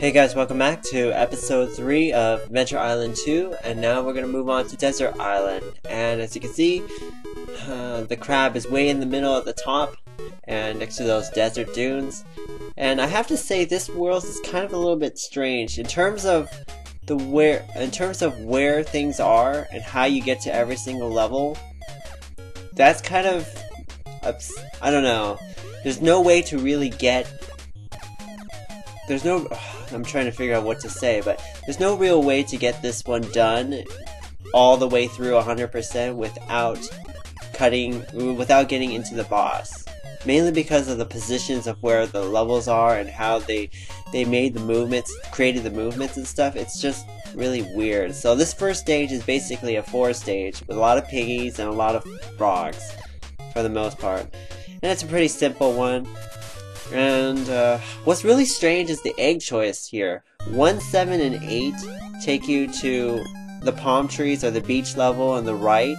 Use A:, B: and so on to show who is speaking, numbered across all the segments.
A: Hey guys, welcome back to episode 3 of Adventure Island 2, and now we're going to move on to Desert Island. And as you can see, the crab is way in the middle at the top, and next to those desert dunes. And I have to say, this world is kind of a little bit strange in terms of where things are and how you get to every single level. That's kind of, I don't know. There's no way to really get. I'm trying to figure out what to say, but there's no real way to get this one done all the way through 100% without getting into the boss. Mainly because of the positions of where the levels are and how they made the movements, created the movements and stuff. It's just really weird. So this first stage is basically a forest stage with a lot of piggies and a lot of frogs for the most part. And it's a pretty simple one. And what's really strange is the egg choice here. 1, 7, and 8 take you to the palm trees or the beach level on the right.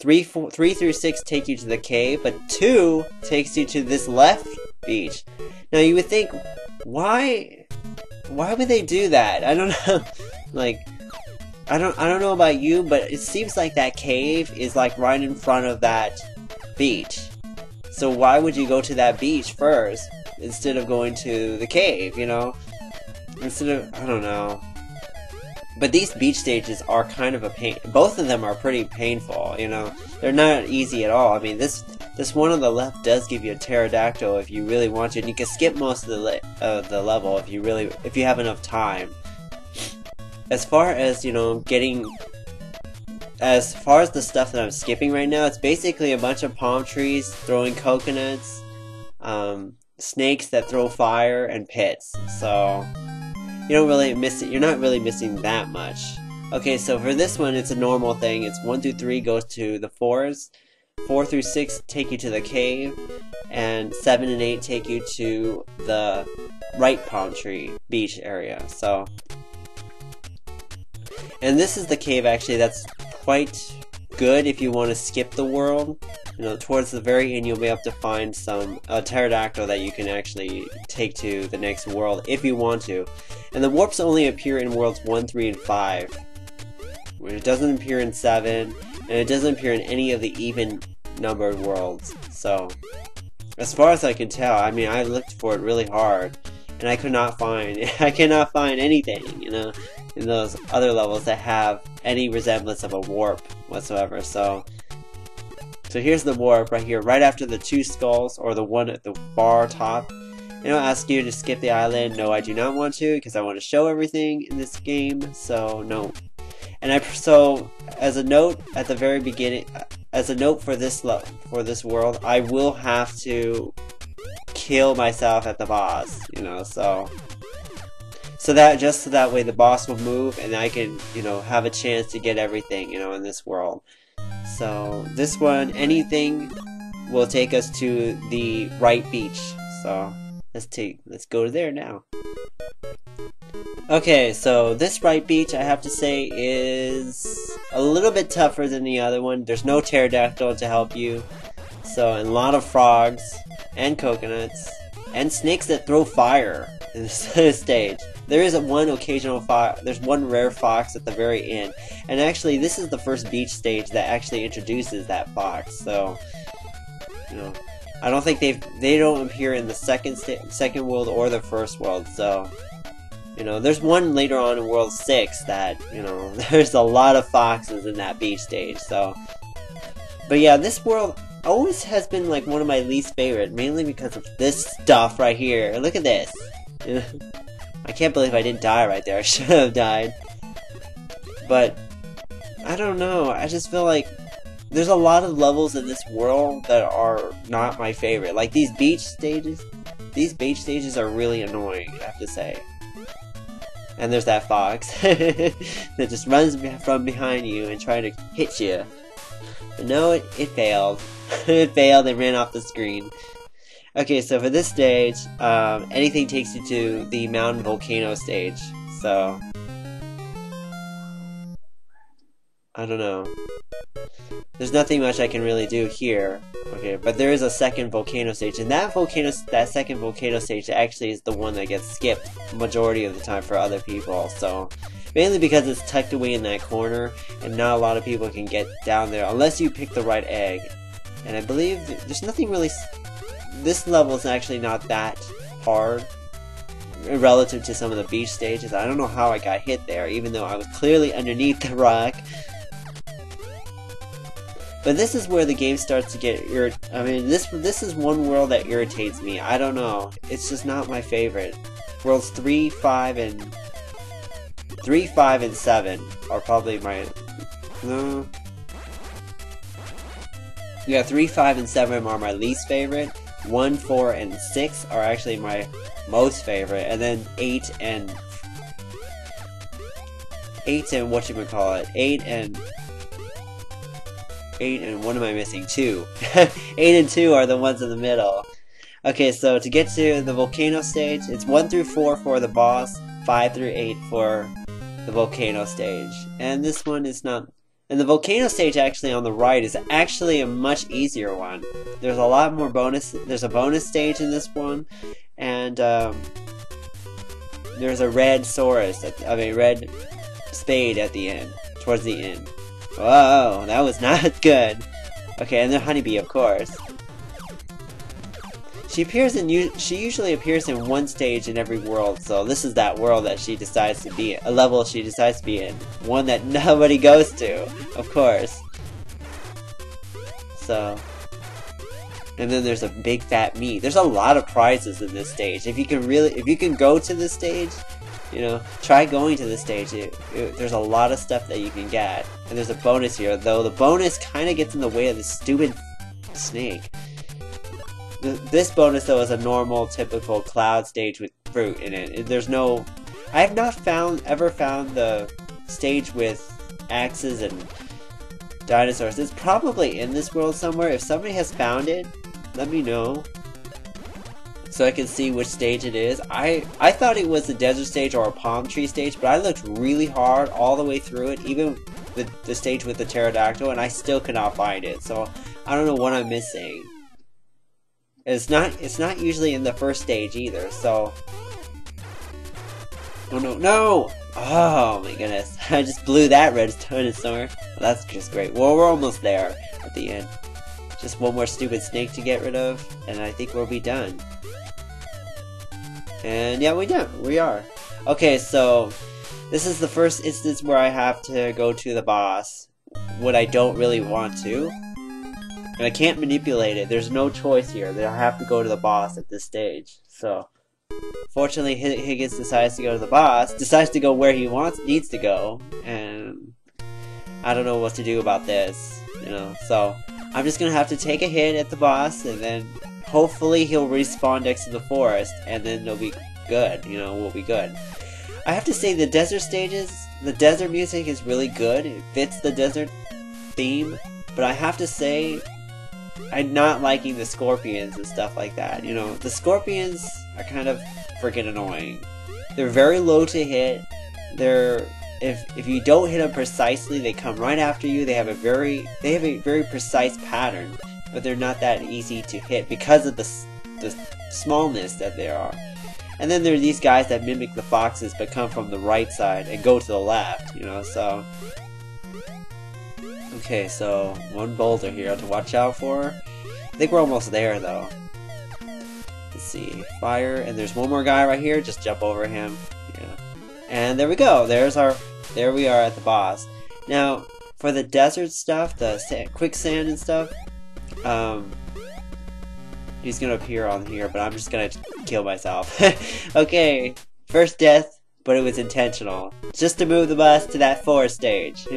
A: 3 through 6 take you to the cave, but 2 takes you to this left beach. Now you would think, why would they do that? I don't know. Like, I don't know about you, but it seems like that cave is like right in front of that beach. So why would you go to that beach first instead of going to the cave, you know? I don't know. But these beach stages are kind of a pain. Both of them are pretty painful, you know? They're not easy at all. I mean, this one on the left does give you a pterodactyl if you really want to, and you can skip most of the level if you have enough time. As far as, you know, as far as the stuff that I'm skipping right now, it's basically a bunch of palm trees throwing coconuts, snakes that throw fire, and pits. So you don't really miss it. You're not really missing that much. Okay, so for this one, it's a normal thing. It's 1 through 3 goes to the forest, 4 through 6 take you to the cave, and 7 and 8 take you to the right palm tree beach area. So, and this is the cave actually that's quite good if you want to skip the world. You know, towards the very end you'll be able to find a pterodactyl that you can actually take to the next world if you want to. And the warps only appear in worlds 1, 3, and 5. It doesn't appear in 7, and it doesn't appear in any of the even numbered worlds. So, as far as I can tell, I mean, I looked for it really hard, and I cannot find anything, you know, in those other levels that have any resemblance of a warp whatsoever. So here's the warp right here, right after the 2 skulls, or the one at the far top. And it'll ask you to skip the island. No, I do not want to, because I want to show everything in this game, so no. And so as a note at the very beginning, as a note for this world, I will have to kill myself at the boss, you know, so that way the boss will move and I can, you know, have a chance to get everything, you know, in this world. So this one, anything will take us to the right beach. So let's go to there now. Okay, so this right beach, I have to say, is a little bit tougher than the other one. There's no pterodactyl to help you. So, and a lot of frogs and coconuts and snakes that throw fire in this stage. There is one occasional fox. There's one rare fox at the very end, and actually, this is the first beach stage that actually introduces that fox. So, you know, I don't think they don't appear in the second world or the first world. So, you know, there's one later on in World 6 that, you know, there's a lot of foxes in that beach stage. So, but yeah, this world always has been like one of my least favorite, mainly because of this stuff right here. Look at this. I can't believe I didn't die right there. I should have died. But I don't know. I just feel like there's a lot of levels in this world that are not my favorite. Like these beach stages. These beach stages are really annoying, I have to say. And there's that fox that just runs from behind you and tries to hit you. But no, it failed. It failed and ran off the screen. Okay, so for this stage, anything takes you to the mountain volcano stage. So I don't know. there's nothing much I can really do here. Okay, but there is a second volcano stage, and that second volcano stage actually is the one that gets skipped majority of the time for other people. So mainly because it's tucked away in that corner, and not a lot of people can get down there unless you pick the right egg. And I believe there's nothing really. This level is actually not that hard relative to some of the beach stages. I don't know how I got hit there, even though I was clearly underneath the rock. But this is where the game starts to get I mean, this is one world that irritates me. I don't know. It's just not my favorite. Worlds 3, 5, and 7 are probably my... No. Yeah, 3, 5, and 7 are my least favorite. 1, 4, and 6 are actually my most favorite, and then 8 and whatchamacallit, 8 and what am I missing? 2. 8 and 2 are the ones in the middle. Okay, so to get to the volcano stage, it's 1 through 4 for the boss, 5 through 8 for the volcano stage. And this one is not... And the volcano stage actually on the right is actually a much easier one. There's a lot more bonus... There's a bonus stage in this one, and there's a red Saurus, red spade at the end, towards the end. Whoa, that was not good. Okay, and then Honeybee, of course. She usually appears in one stage in every world, so this is that world that she decides to be in, a level she decides to be in, one that nobody goes to, of course. So, and then there's a big fat meat. There's a lot of prizes in this stage. If you can go to this stage, you know, try going to this stage. There's a lot of stuff that you can get, and there's a bonus here. Though the bonus kind of gets in the way of the stupid snake. This bonus though is a normal, typical cloud stage with fruit in it. There's no... I have not ever found the stage with axes and dinosaurs. It's probably in this world somewhere. If somebody has found it, let me know, so I can see which stage it is. I thought it was the desert stage or a palm tree stage, but I looked really hard all the way through it, even the stage with the pterodactyl, and I still could not find it. So I don't know what I'm missing. It's not usually in the first stage either, so... Oh no, no! Oh my goodness, I just blew that red dinosaur. Well, that's just great. Well, we're almost there at the end. Just one more stupid snake to get rid of, and I think we'll be done. And yeah, we are. Okay, so this is the first instance where I have to go to the boss when I don't really want to. And I can't manipulate it. There's no choice here. I have to go to the boss at this stage. So, fortunately, Higgins decides to go to the boss. Decides to go where he needs to go. And I don't know what to do about this. You know, so I'm just gonna have to take a hit at the boss, and then hopefully he'll respawn next to the forest, and then it'll be good. You know, we'll be good. I have to say the desert stages, the desert music is really good. It fits the desert theme. But I have to say, I'm not liking the scorpions and stuff like that. You know, the scorpions are kind of freaking annoying. They're very low to hit. If you don't hit them precisely, they come right after you. They have a very precise pattern, but they're not that easy to hit because of the smallness that they are. And then there are these guys that mimic the foxes but come from the right side and go to the left. You know, so. Okay, so one boulder here to watch out for. I think we're almost there though. Let's see, fire, and there's one more guy right here. Just jump over him. Yeah, and there we go. There we are at the boss. Now for the desert stuff, the quicksand and stuff, he's gonna appear on here, but I'm just gonna kill myself. Okay, first death. But it was intentional, just to move the boss to that forest stage.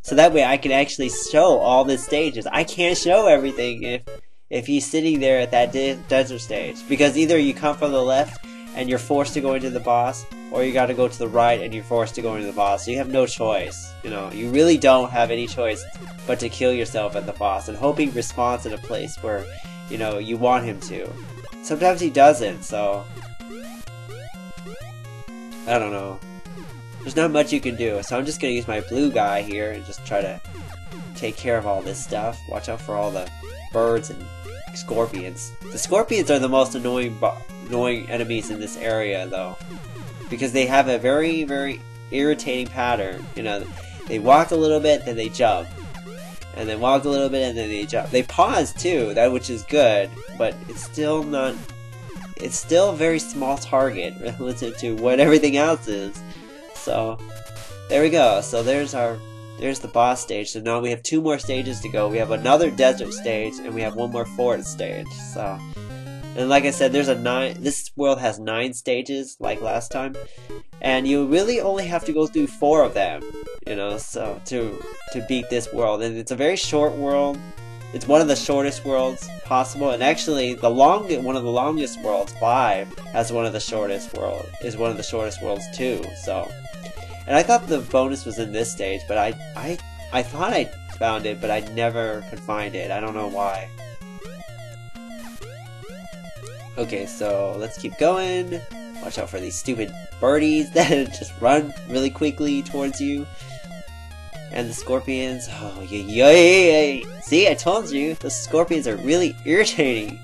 A: So that way I can actually show all the stages. I can't show everything if he's sitting there at that desert stage, because either you come from the left and you're forced to go into the boss, or you gotta go to the right and you're forced to go into the boss. So you have no choice. You know, you really don't have any choice but to kill yourself at the boss and hope he respawns in a place where, you know, you want him to. Sometimes he doesn't, so I don't know. There's not much you can do, so I'm just gonna use my blue guy here and just try to take care of all this stuff. Watch out for all the birds and scorpions. The scorpions are the most annoying enemies in this area, though, because they have a very, very irritating pattern. You know, they walk a little bit, then they jump, and then walk a little bit, and then they jump. They pause too, which is good, but it's still not. It's still a very small target relative to what everything else is. So there we go. So there's the boss stage. So now we have 2 more stages to go. We have another desert stage, and we have 1 more forest stage. So, and like I said, this world has 9 stages, like last time, and you really only have to go through 4 of them, you know, so to beat this world. And it's a very short world. It's one of the shortest worlds possible, and actually one of the longest worlds, 5, is one of the shortest worlds too. So, and I thought the bonus was in this stage, but I thought I found it, but I never could find it. I don't know why. Okay, so let's keep going. Watch out for these stupid birdies that just run really quickly towards you. And the scorpions, oh yay! See, I told you, the scorpions are really irritating.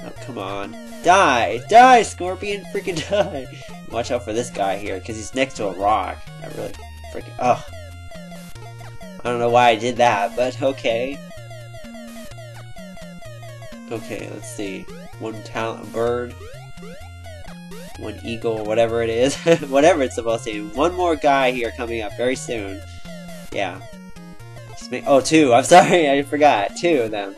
A: Oh, come on. Die! Die, scorpion! Freaking die! Watch out for this guy here, because he's next to a rock. I really freaking, oh. I don't know why I did that, but okay. Okay, let's see. 1 bird. 1 eagle, whatever it is. Whatever it's supposed to be. 1 more guy here coming up very soon. Yeah. Oh, 2. I'm sorry, I forgot. 2 of them.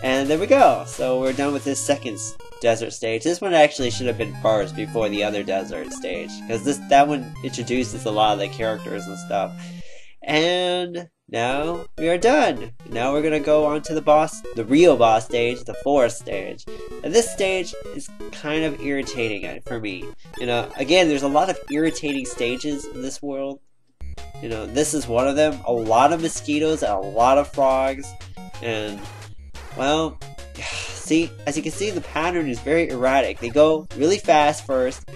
A: And there we go. So we're done with this second desert stage. This one actually should have been first before the other desert stage, because that one introduces a lot of the characters and stuff. And now we are done. Now we're gonna go on to the real boss stage, the forest stage. And this stage is kind of irritating for me. You know, again, there's a lot of irritating stages in this world. You know, this is one of them. A lot of mosquitoes and a lot of frogs. And, well, see, as you can see, the pattern is very erratic. They go really fast first,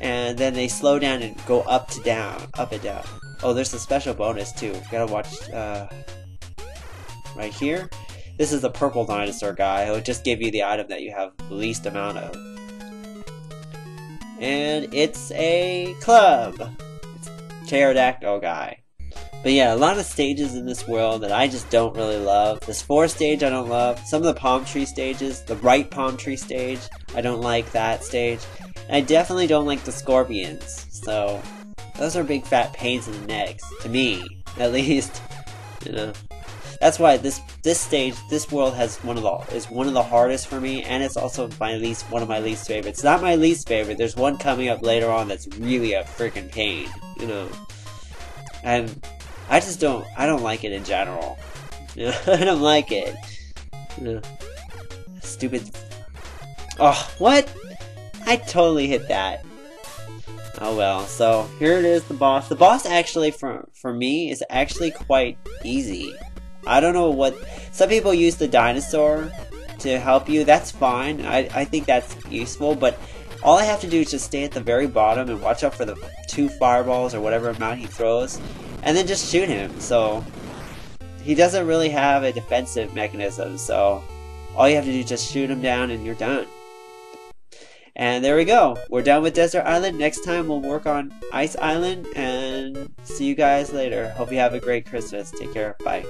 A: and then they slow down and go up and down. Oh, there's a special bonus too. Gotta watch right here. This is the purple dinosaur guy. He'll just give you the item that you have the least amount of. And it's a club. It's pterodactyl guy. But yeah, a lot of stages in this world that I just don't really love. This forest stage I don't love. Some of the palm tree stages, the right palm tree stage, I don't like that stage. And I definitely don't like the scorpions. So those are big fat pains in the necks, to me, at least. You know, that's why this world is one of the hardest for me, and it's also one of my least favorites. It's not my least favorite. There's one coming up later on that's really a freaking pain, you know. And I don't like it in general. You know, I don't like it. You know, stupid. Oh, what? I totally hit that. Oh well, so here it is, the boss. The boss actually, for me, is actually quite easy. I don't know what... Some people use the dinosaur to help you. That's fine. I think that's useful, but all I have to do is just stay at the very bottom and watch out for the 2 fireballs or whatever amount he throws, and then just shoot him. So he doesn't really have a defensive mechanism, so all you have to do is just shoot him down and you're done. And there we go. We're done with Desert Island. Next time we'll work on Ice Island, and see you guys later. Hope you have a great Christmas. Take care. Bye.